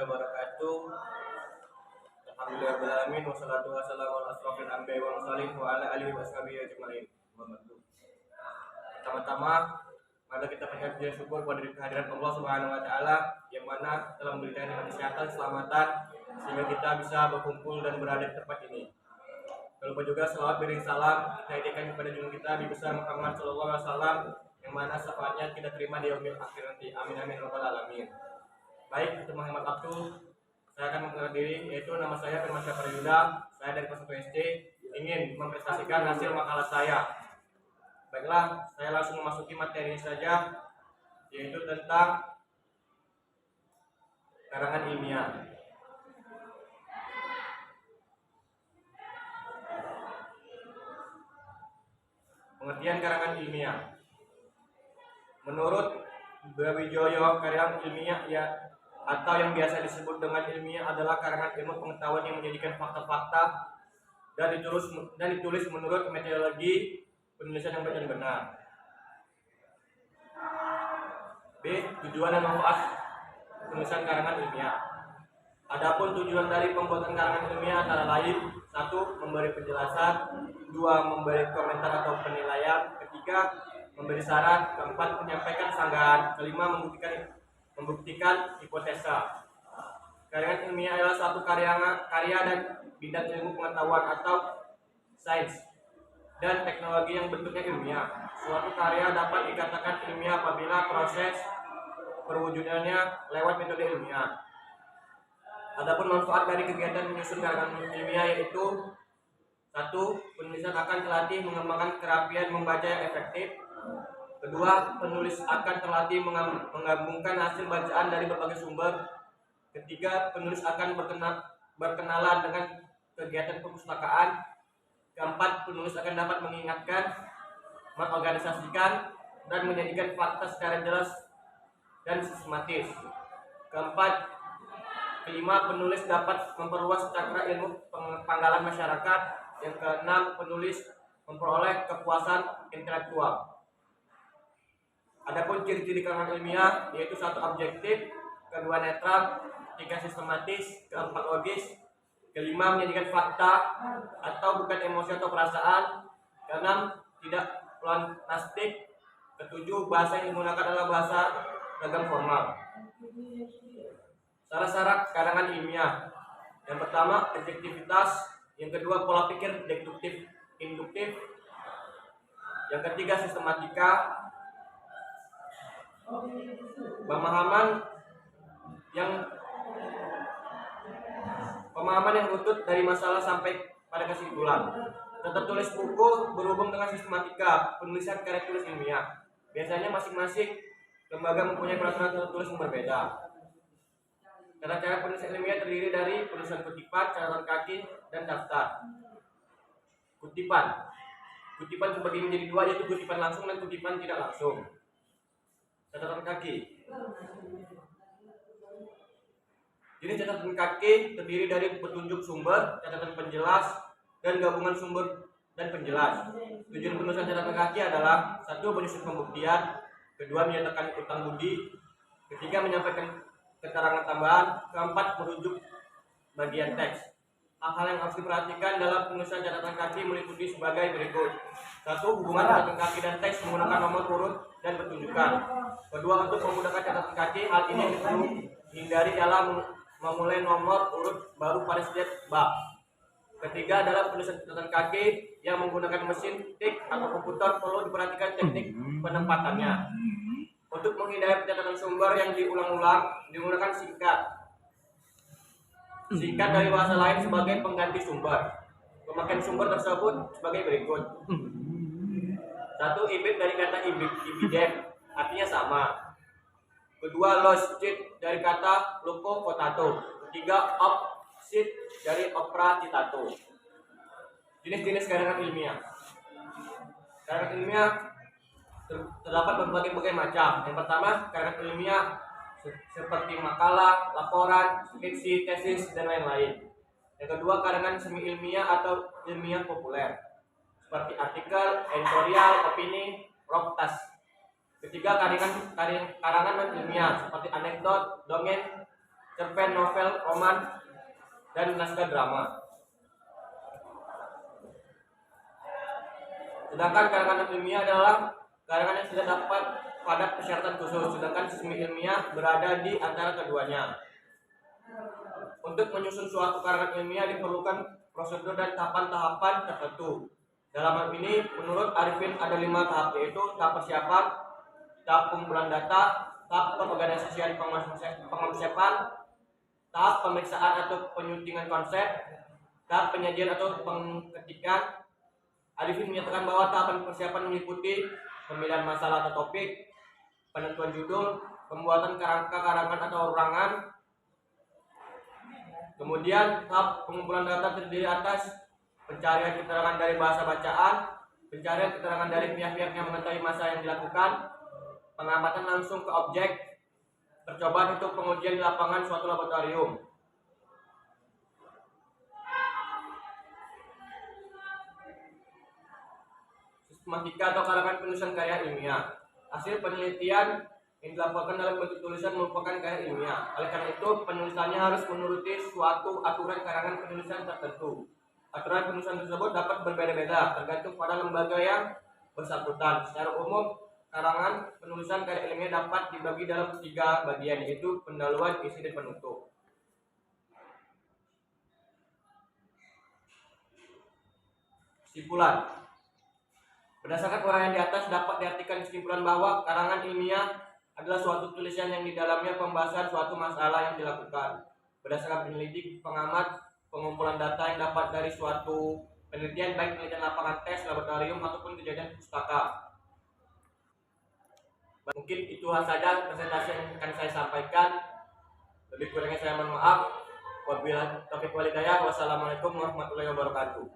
wabarakatuh. Alhamdulillahirobbilalamin wassalatu wassalamu ala asrofil anbiya'i wal mursalin wa ala alihi washabihi ajmain. Pertama-tama, mari kita panjatkan syukur kepada kehadiran Allah Subhanahu wa taala yang mana telah memberikan nikmat kesehatan, keselamatan sehingga kita bisa berkumpul dan berada di tempat ini. Lalu juga selawat beri salam kita itikan kepada junjungan kita Nabi besar Muhammad sallallahu alaihi wasallam yang mana syafaatnya kita terima di yaumil akhir nanti. Amin amin rabbal alamin. Baik, untuk Muhammad Abdul, saya akan memperkenalkan diri, yaitu nama saya Firman Syafar Yuda. Saya dari kelas 1 SD ingin mempresentasikan hasil makalah saya. Baiklah, saya langsung memasuki materi saja, yaitu tentang karangan ilmiah. Pengertian karangan ilmiah. Menurut Brawijaya, karangan ilmiah atau yang biasa disebut dengan ilmiah adalah karangan ilmu pengetahuan yang menjadikan fakta-fakta dan ditulis menurut metodologi penulisan yang baik dan benar. B. Tujuan dan manfaat penulisan karangan ilmiah. Adapun tujuan dari pembuatan karangan ilmiah antara lain: 1. Memberi penjelasan, 2. Memberi komentar atau penilaian, 3. Memberi saran, 4. Menyampaikan sanggahan, 5. Membuktikan hipotesa. Karangan ilmiah adalah suatu karya dan bidang ilmu pengetahuan atau sains dan teknologi yang bentuknya ilmiah. Suatu karya dapat dikatakan ilmiah apabila proses perwujudannya lewat metode ilmiah. Adapun manfaat dari kegiatan menyusun karangan ilmiah yaitu: 1. Penulisan akan terlatih mengembangkan kerapian membaca yang efektif. 2. Penulis akan terlatih menggabungkan hasil bacaan dari berbagai sumber. 3. Penulis akan berkenalan dengan kegiatan perpustakaan. 4. Penulis akan dapat mengingatkan, mengorganisasikan, dan menjadikan fakta secara jelas dan sistematis. 5. Penulis dapat memperluas cakra ilmu pengetahuan masyarakat. Yang 6. Penulis memperoleh kepuasan intelektual. Adapun ciri-ciri karangan ilmiah yaitu: 1. Objektif, 2. Netral, 3. Sistematis, 4. Logis, 5. Menjadikan fakta atau bukan emosi atau perasaan, 6. Tidak planastik, 7. Bahasa yang digunakan adalah bahasa ragam formal. Syarat-syarat karangan ilmiah: yang pertama, objektivitas; yang kedua, pola pikir deduktif induktif; yang ketiga, sistematika; pemahaman yang utuh dari masalah sampai pada kesimpulan. Tata tulis buku berhubung dengan sistematika penulisan karya tulis ilmiah. Biasanya masing-masing lembaga mempunyai peraturan tata tulis yang berbeda. Cara penulisan ilmiah terdiri dari penulisan kutipan, catatan kaki, dan daftar. Kutipan terbagi menjadi dua, yaitu kutipan langsung dan kutipan tidak langsung. Catatan kaki. Jenis catatan kaki terdiri dari petunjuk sumber, catatan penjelas, dan gabungan sumber dan penjelas. Tujuan penulisan catatan kaki adalah: 1. Menyusun pembuktian, 2. Menyatakan utang budi, 3. Menyampaikan keterangan tambahan, 4. Merujuk bagian teks. Hal-hal yang harus diperhatikan dalam penulisan catatan kaki meliputi sebagai berikut: 1. Hubungan catatan kaki dan teks menggunakan nomor urut dan pertunjukan. 2. Untuk memudahkan catatan kaki, hal ini perlu dihindari dalam memulai nomor urut baru pada setiap bab. 3. Dalam penulisan catatan kaki yang menggunakan mesin tik atau komputer perlu diperhatikan teknik penempatannya. Untuk menghindari pencatatan sumber yang diulang-ulang, digunakan singkat dari bahasa lain sebagai pengganti sumber. Pemakaian sumber tersebut sebagai berikut: 1. Ibid dari kata ibidem, artinya sama. 2. Lost-cit dari kata loco potato. 3. Op-cit dari opera citato. Jenis-jenis karangan ilmiah. Karangan ilmiah terdapat berbagai macam. Yang pertama, karangan ilmiah seperti makalah, laporan, skripsi, tesis, dan lain-lain. Yang kedua, karangan semi ilmiah atau ilmiah populer seperti artikel, editorial, opini, protas. Ketiga, karangan non ilmiah seperti anekdot, dongeng, cerpen, novel, roman, dan naskah drama. Sedangkan karangan ilmiah adalah karangan yang tidak dapat pada persyaratan khusus, sedangkan semi ilmiah berada di antara keduanya. Untuk menyusun suatu karangan ilmiah diperlukan prosedur dan tahapan-tahapan tertentu. Dalam hal ini, menurut Arifin ada 5 tahap, yaitu tahap persiapan, tahap pengumpulan data, tahap pengorganisasian pengonsepan, tahap pemeriksaan atau penyuntingan konsep, tahap penyajian atau pengketikan. Arifin menyatakan bahwa tahapan persiapan meliputi pemilihan masalah atau topik, penentuan judul, pembuatan kerangka karangan atau urangan. Kemudian tahap pengumpulan data terdiri atas pencarian keterangan dari bahasa bacaan, pencarian keterangan dari pihak-pihak yang mengetahui masa yang dilakukan, pengamatan langsung ke objek, percobaan untuk pengujian di lapangan suatu laboratorium. Sistematika atau karangan penulisan karya ilmiah. Hasil penelitian yang dilaporkan dalam bentuk tulisan merupakan karya ilmiah. Oleh karena itu, penulisannya harus menuruti suatu aturan karangan penulisan tertentu. Aturan penulisan tersebut dapat berbeda-beda tergantung pada lembaga yang bersangkutan. Secara umum, karangan penulisan karya ilmiah dapat dibagi dalam 3 bagian, yaitu pendahuluan, isi, dan penutup. Kesimpulan. Berdasarkan uraian di atas dapat diartikan kesimpulan bahwa karangan ilmiah adalah suatu tulisan yang di dalamnya pembahasan suatu masalah yang dilakukan berdasarkan penyelidik, pengamat, pengumpulan data yang dapat dari suatu penelitian, baik penelitian lapangan, tes, laboratorium, ataupun kejadian pustaka. Mungkin itu saja presentasi yang akan saya sampaikan. Lebih kurangnya saya mohon maaf. Wabillahi taufiq wal hidayah. Wassalamualaikum warahmatullahi wabarakatuh.